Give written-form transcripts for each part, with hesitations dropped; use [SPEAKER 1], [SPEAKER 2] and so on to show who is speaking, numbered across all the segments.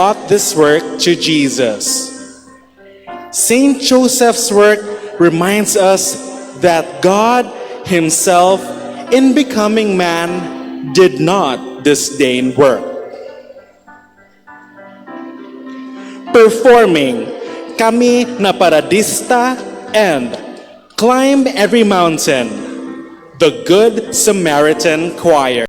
[SPEAKER 1] brought this work to Jesus. Saint Joseph's work reminds us that God himself, in becoming man, did not disdain work. Performing Kami na Paradista and Climb Every Mountain, the Good Samaritan Choir.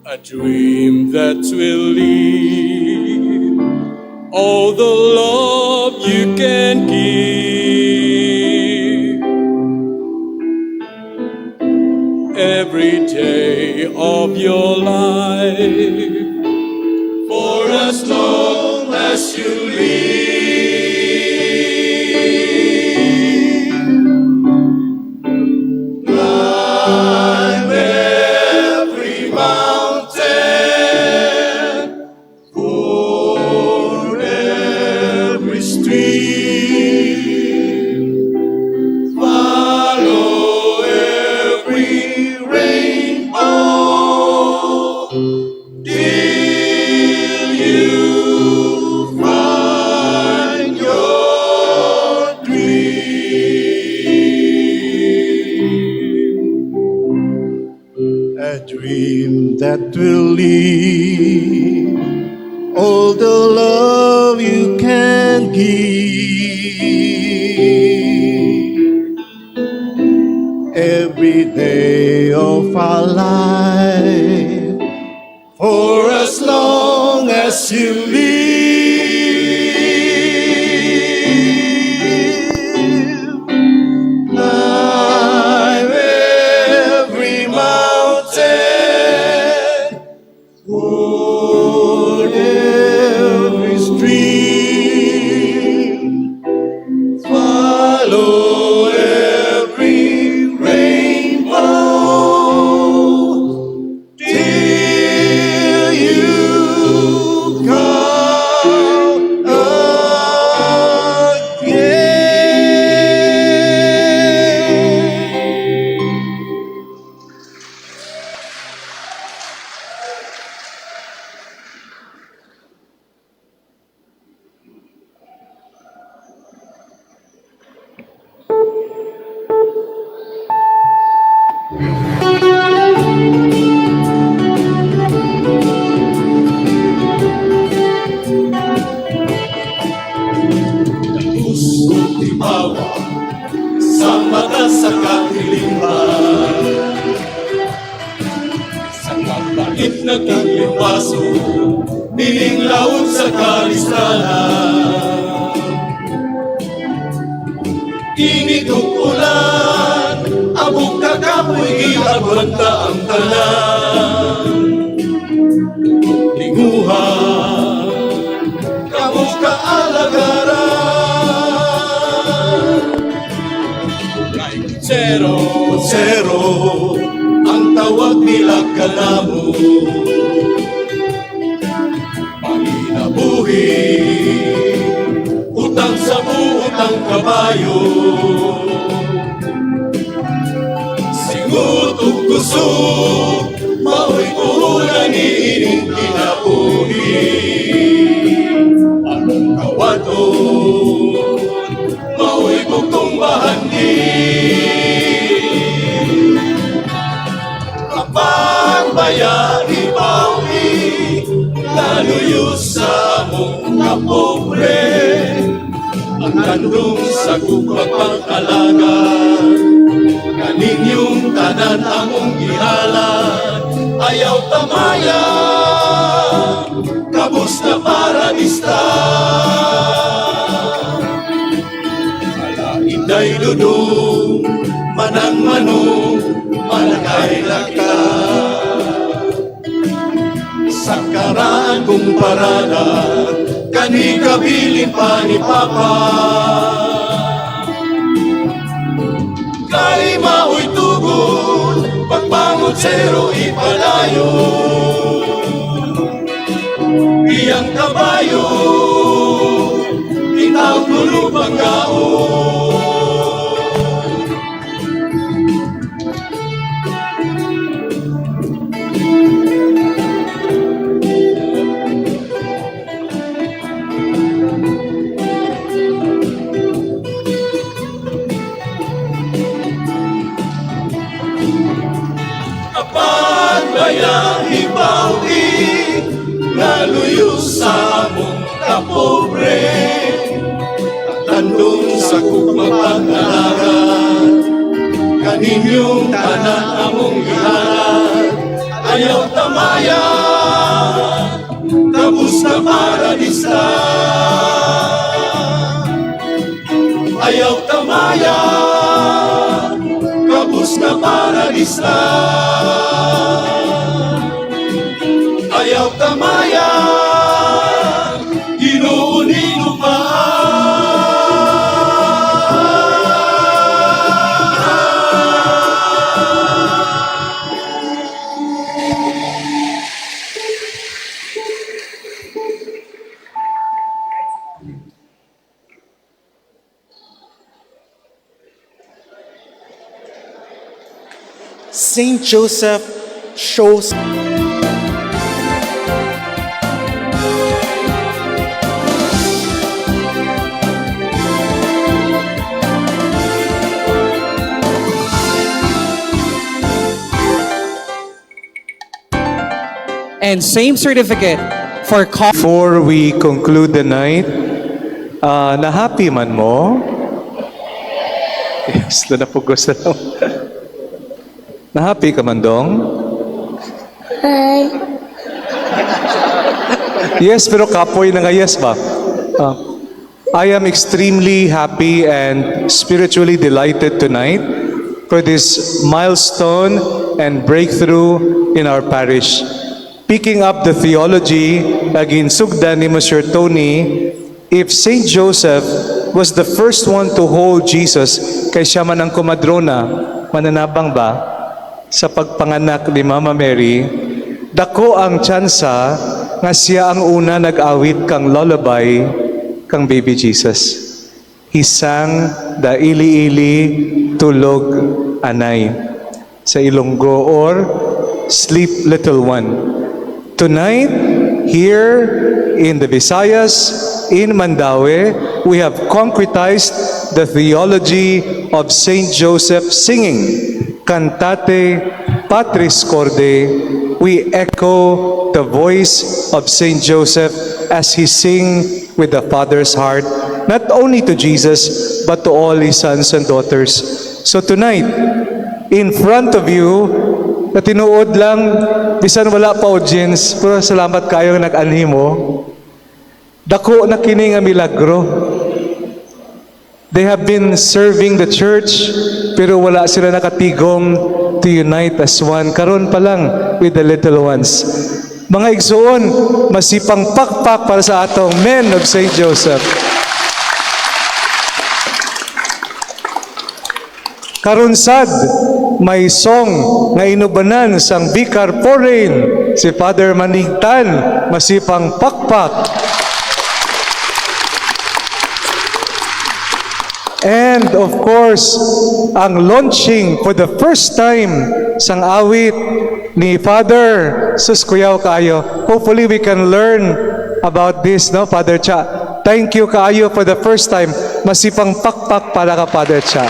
[SPEAKER 2] A dream that will leave all the love you can give every day of your life for as long as you live. Climb every mountain, for every stream, follow every rainbow, till you find your dream.
[SPEAKER 3] A dream that will leave all the love you can give every day of our life for as long as you live. Climb every mountain, ford every stream, follow every rainbow, till you come again.
[SPEAKER 2] Puso't timawa sa mata sa katilihan, sa kapait na kiliwaso, niling laot sa kalistanan. Initong ulan, abog kakapoy giagwanta ang tanan. Linguhan, kabog kaalagaran. Zero, ang tawag nila kanamo. Panginabuhi, utang sa utang kabayo. Singut ug kusog, mao'y ulan ining kinabuhi. Anong kawa buhaton, mao'y bugtong bahandi. Kapag bayani bawi, laluyo sa mong kapobre, ang kandong sa pagpagalaga, kaninyong tanan among gihalan, ayaw tamaya, kabus na paradista. Alaiday dudong, manang manong, malakay laka. Sa karaan kong parada, kani kabilin pa ni Papa. Kay mao'y tugon, pagbangon zero ipalayo. Iyang kabayo, itaw tulo pagkaon. Kapag bayang ibawi, naluyo sa among kapobre, tandong sa kukmapag-alaga, kaninyong tanan among gihalan, ayaw tamaya, kabus na paradista. Ayaw tamaya, kabus na paradista. Ayaw tamaya, inuunino pa.
[SPEAKER 1] Saint Joseph shows
[SPEAKER 4] and same certificate for
[SPEAKER 3] Before we conclude the night, na-happy man mo? Yes, napugos na lang. Na-happy ka man dong?
[SPEAKER 5] Hi.
[SPEAKER 3] Yes, pero kapoy na nga yes ba? I am extremely happy and spiritually delighted tonight for this milestone and breakthrough in our parish. Picking up the theology agin sugdan ni Monsieur Tony, if Saint Joseph was the first one to hold Jesus, kay siya man ang kumadrona, mananabang ba sa pagpanganak ni Mama Mary, dako ang tsansa nga siya ang una nag-awit kang lullaby kang baby Jesus. He sang the ili-ili tulog anay sa Ilonggo or Sleep Little One. Tonight, here in the Visayas, in Mandaue, we have concretized the theology of Saint Joseph singing Cantate Patris Corde. We echo the voice of Saint Joseph as he sing with the Father's heart, not only to Jesus, but to all his sons and daughters. So tonight, in front of you, na tinuod lang, bisan wala pa audience, pero salamat kayo nag-anhi mo. Dako na kini nga milagro. They have been serving the church, pero wala sila nakatigom to unite as one. Karon pa lang with the little ones. Mga igsoon, masipang pakpak para sa atong men of St. Joseph. Karon sad, may song nga inubanan sang Vicar Foreign, si Father Manigtan, masipang pakpak. And of course, ang launching for the first time sang awit ni Father Sus Kuyaw kayo. Hopefully we can learn about this, no, Father Cha. Thank you kaayo for the first time. Masipang pakpak para ka, Father Cha.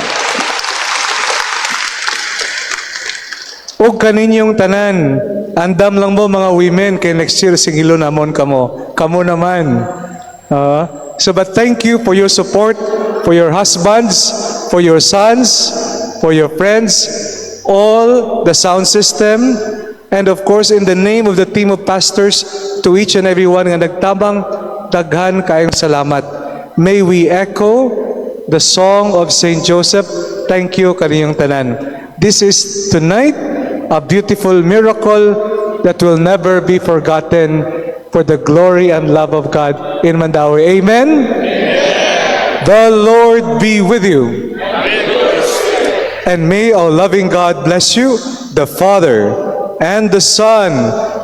[SPEAKER 3] O kaninyong tanan, andam lang mo mga women, kay next year singilo namon kamo. Kamo naman. But thank you for your support, for your husbands, for your sons, for your friends, all the sound system, and of course in the name of the team of pastors, to each and every one nga nagtabang, daghan kayong salamat. May we echo the song of Saint Joseph. Thank you kaninyong tanan. This is tonight a beautiful miracle that will never be forgotten for the glory and love of God in Mandawi. Amen? The Lord be with you. And may our loving God bless you, the Father, and the Son,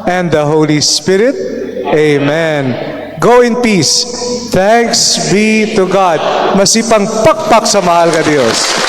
[SPEAKER 3] and the Holy Spirit. Amen. Go in peace. Thanks be to God. Masipang pakpak sa mahal ka Diyos.